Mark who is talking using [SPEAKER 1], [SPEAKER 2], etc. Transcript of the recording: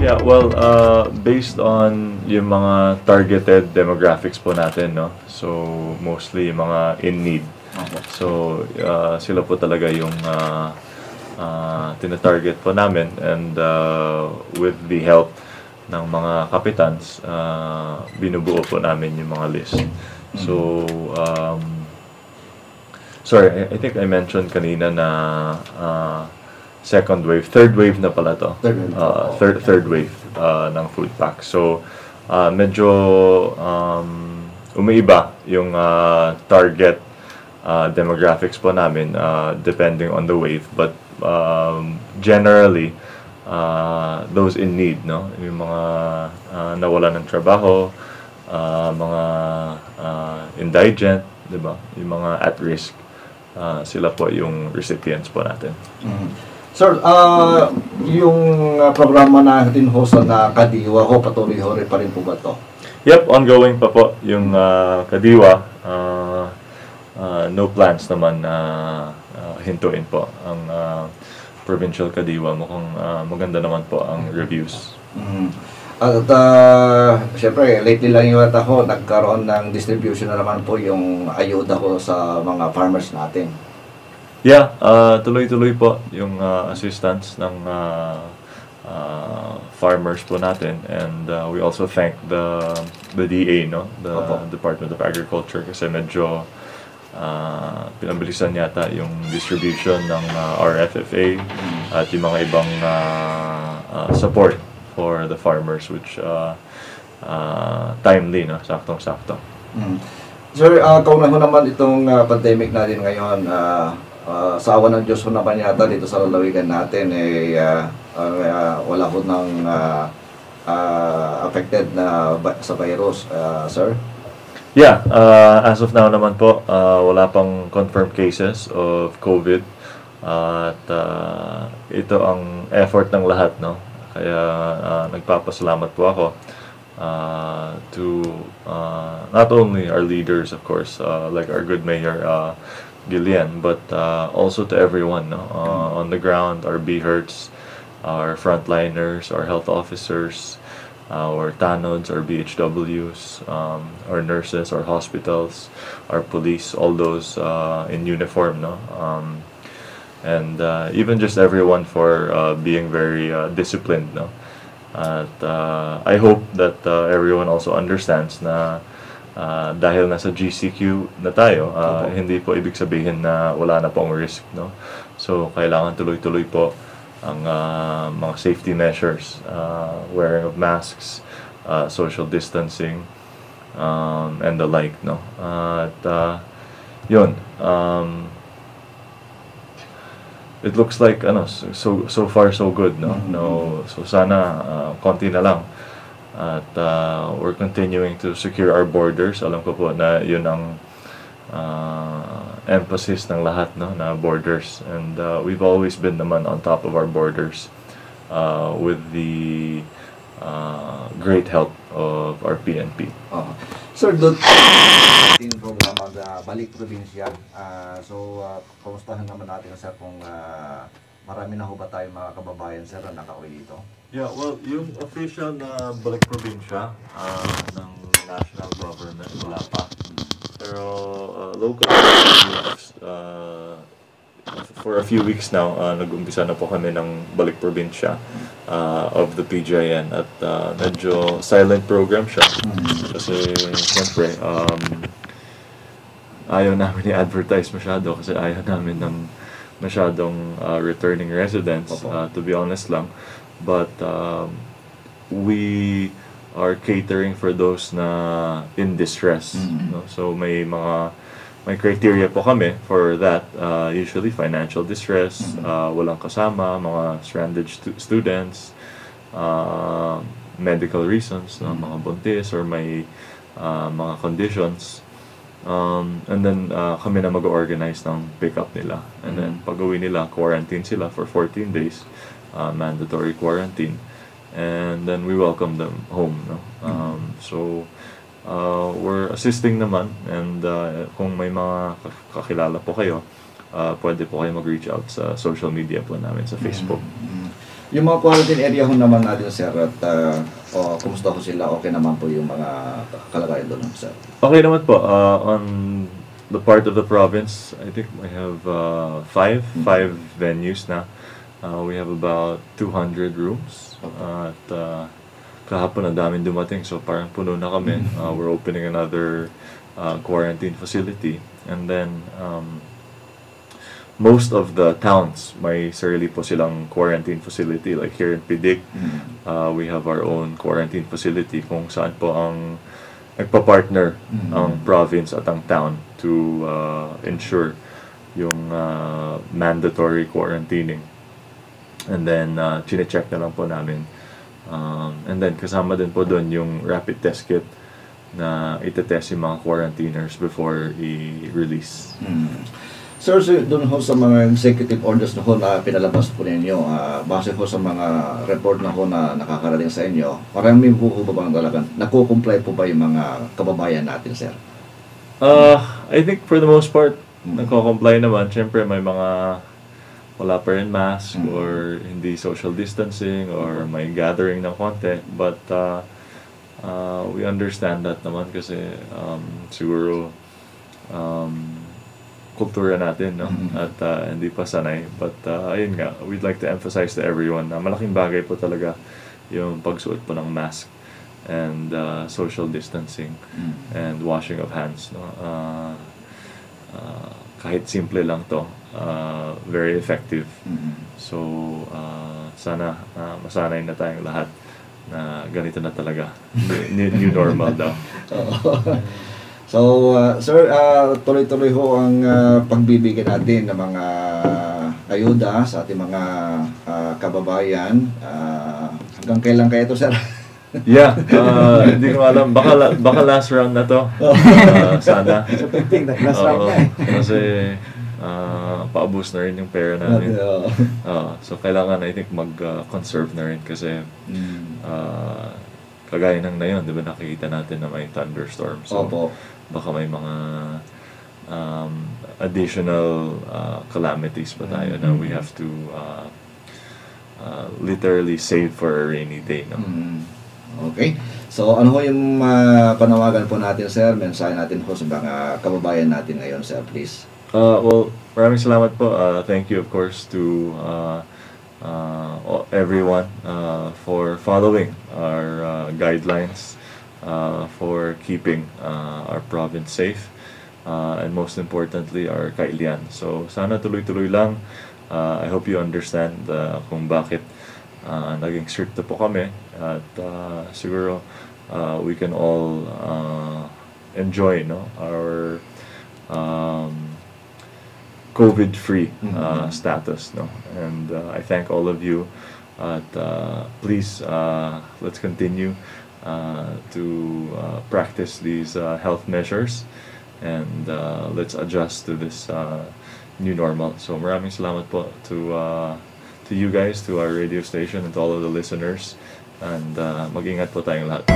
[SPEAKER 1] Yeah, well, based on yung mga targeted demographics po natin, no? So, mostly yung mga in need. So, sila po talaga yung tinatarget po namin, and with the help ng mga kapitans, binubuo po namin yung mga list. So, sorry, I think I mentioned kanina na second wave, third wave na pala to. Third wave ng food pack. So, medyo umiiba yung target demographics po namin depending on the wave. But generally, those in need, no? Yung mga nawalan ng trabaho, mga indigent, di ba? Yung mga at risk, sila po yung recipients po natin.
[SPEAKER 2] Sir, yung programa natin ho sa Kadiwa ho, patuloy ho rin pa rin po ba ito?
[SPEAKER 1] Yep, ongoing pa po yung Kadiwa. No plans naman na hintuin po ang provincial Kadiwa. Mukhang maganda naman po ang reviews.
[SPEAKER 2] At syempre, lately lang yung ho, nagkaroon ng distribution na naman po yung ayuda ko sa mga farmers natin.
[SPEAKER 1] Yeah, tuloy-tuloy po yung assistance ng farmers po natin, and we also thank the DA, no, the Department of Agriculture, kasi medyo pinabilisan yata yung distribution ng RFFA at yung mga ibang support for the farmers, which timely, no, saktong-sakto.
[SPEAKER 2] Sir, kaunaho naman itong pandemic natin ngayon, sa awa ng Diyos ho naman yata dito sa lalawigan natin, wala ho ng affected na sa virus, sir?
[SPEAKER 1] Yeah, as of now naman po, wala pang confirmed cases of COVID. At ito ang effort ng lahat, no? Kaya nagpapasalamat po ako to not only our leaders, of course, like our good mayor, Gillian, but also to everyone, no? On the ground, our BHERTs, our frontliners, our health officers, our TANODs, our BHWs, our nurses, our hospitals, our police, all those in uniform, no? And even just everyone for being very disciplined, no? At I hope that everyone also understands na dahil nasa GCQ na tayo, hindi po ibig sabihin na wala na pong risk, no? So, kailangan tuloy-tuloy po ang mga safety measures, wearing of masks, social distancing, and the like, no? At yun, it looks like so far so good, no? No, so sana konti na lang. At we're continuing to secure our borders. Alam ko po na yun ang emphasis ng lahat, no, na borders. And we've always been naman on top of our borders with the great help of our PNP.
[SPEAKER 2] Sir, doon ating programa na Balik Probinsya. Kumustahan naman natin, sir, kung marami na ho ba tayong mga kababayan, sir, na nakauwi dito?
[SPEAKER 1] Yeah, well, yung official na Balik Probinsya ng national government, wala pa. Pero local for a few weeks now, nag-umpisa na po kami ng Balik Probinsya of the PJN, at medyo silent program siya. Kasi siyempre, ayaw namin i-advertise masyado kasi ayaw namin ng masyadong returning residents, to be honest lang. But we are catering for those na in distress, no? So may criteria po kami for that, usually financial distress, walang kasama, mga stranded students, medical reasons, no? Mga buntis or may mga conditions, and then kami na mag-organize ng pick-up nila, and then pag-uwi nila, quarantine sila for 14 days, mandatory quarantine, and then we welcome them home, no? So we're assisting naman, and kung may mga kakilala po kayo, pwede po kayo mag-reach out sa social media po namin sa Facebook.
[SPEAKER 2] Yung mga quarantine area ho naman natin, sir, at kumusta ho sila? Okay naman po yung mga kalagayan doon, sir?
[SPEAKER 1] Okay naman po. On the part of the province, I think we have five venues na. We have about 200 rooms. At kahapon ang daming dumating, so parang puno na kami. We're opening another quarantine facility. And then, most of the towns may sarili po silang quarantine facility. Like here in Pidik, we have our own quarantine facility kung saan po ang nagpa-partner ang province at ang town to ensure yung mandatory quarantining. And then, chine-check na lang po namin. And then, kasama din po doon yung rapid test kit na itetest yung mga quarantiners before i-release.
[SPEAKER 2] Sir, so doon ho sa mga executive orders na ho na pinalabas po ninyo, base ho sa mga report na ho na nakakarating sa inyo, marami po ba bang talagang nakukomply po ba yung mga kababayan natin, sir?
[SPEAKER 1] I think for the most part, nagko-comply naman. Siyempre may mga wala pa rin mask or hindi social distancing or may gathering ng konti. But we understand that naman kasi siguro kultura natin, no? At hindi pa sanay. But ayun nga, we'd like to emphasize to everyone na malaking bagay po talaga yung pagsuot po ng mask and social distancing and washing of hands, no? Kahit simple lang to, very effective. So sana masanay na tayong lahat na ganito na talaga. New normal daw.
[SPEAKER 2] So, sir, tuloy-tuloy ho ang pagbibigay natin ng mga ayuda sa ating mga kababayan. Hanggang kailan kaya ito, sir?
[SPEAKER 1] Yeah, hindi ko alam. Baka last round na to. Sana.
[SPEAKER 3] So, pagting, last round na eh.
[SPEAKER 1] Kasi paubos na rin yung pera namin. So, kailangan, I think, mag-conserve na rin kasi kagaya ng ngayon, di ba nakikita natin na may thunderstorm. So, baka may mga additional calamities pa tayo na we have to literally save for a rainy day, no?
[SPEAKER 2] Okay. So, ano ho yung panawagan po natin, sir? Mensahe natin po sa mga kababayan natin ngayon, sir, please.
[SPEAKER 1] Well, maraming salamat po. Thank you, of course, to everyone for following our guidelines for keeping our province safe and most importantly our kailian. So sana tuloy-tuloy lang. I hope you understand kung bakit naging strict po kami at siguro we can all enjoy, no, our COVID-free status, no? And I thank all of you. Please, let's continue to practice these health measures and let's adjust to this new normal. So maraming salamat po to you guys, to our radio station, and to all of the listeners. And mag-ingat po tayong lahat.